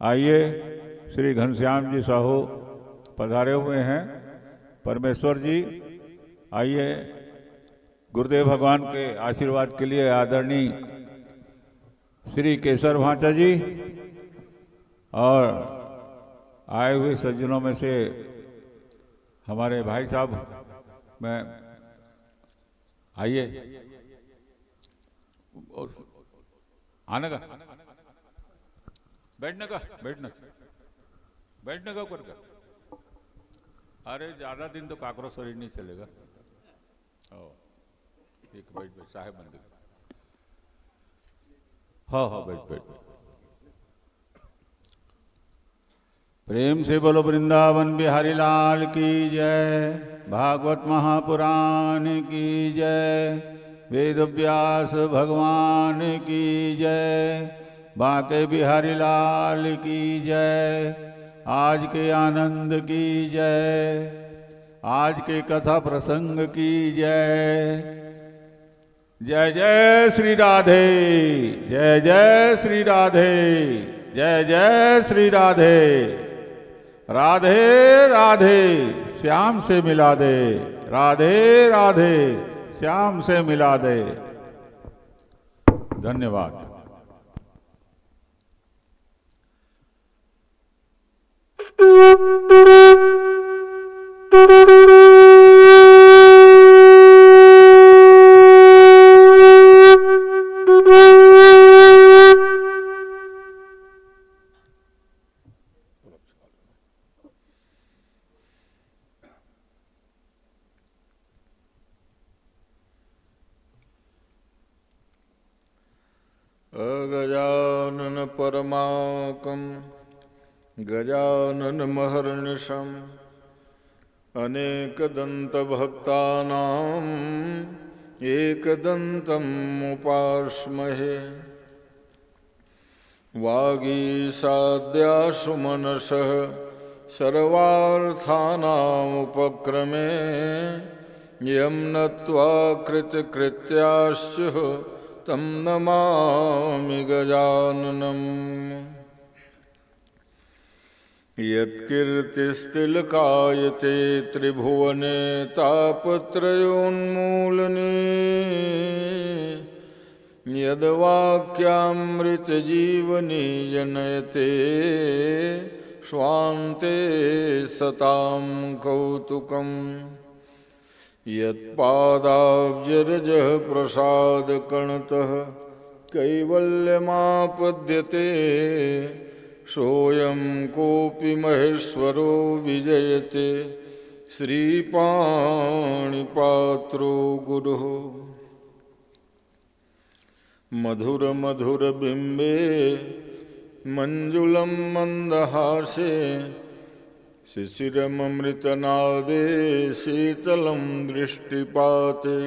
आइए, श्री घनश्याम जी साहू पधारे हुए हैं। परमेश्वर जी आइए, गुरुदेव भगवान के आशीर्वाद के लिए आदरणीय श्री केसर भांचा जी और आए हुए सज्जनों में से हमारे भाई साहब, मैं आइए आने का, बैठने का, बैठने का करके। अरे ज्यादा दिन तो काकरो शरीर नहीं चलेगा। ठीक, बैठ साहेब मंदिर। हाँ बैठ। प्रेम से बोलो वृंदावन बिहारी लाल की जय, भागवत महापुराण की जय, वेद व्यास भगवान की जय, बांके बिहारी लाल की जय, आज के आनंद की जय, आज के कथा प्रसंग की जय। जय जय श्री राधे, जय जय श्री राधे, जय जय श्री राधे। राधे राधे श्याम से मिला दे, राधे राधे श्याम से मिला दे। धन्यवाद। अगजानन परमाकं गजानन महर्निशम् अनेकदन्तभक्तानां एकदन्तम् उपास्महे। वागीशाद्याशु मनसः सर्वार्थानामुपक्रमे यं नत्वा कृतकृत्याश्च तं नमामि गजाननम्। यत्कीर्तिस्तिलकायते त्रिभुवने तापत्रयोन्मूलने, यद्वाक्यामृतजीवनी जनयते स्वान्ते सतां कौतुकम्। यत्पादाब्जरजः प्रसादकणतः कैवल्यमापद्यते, सोऽयं कोऽपि महेश्वरो विजयते श्रीपाणिपात्रो गुरुः। मधुरमधुरबिम्बे मञ्जुलं मन्दहासे, शिशिरममृतनादे शीतलं दृष्टिपाते।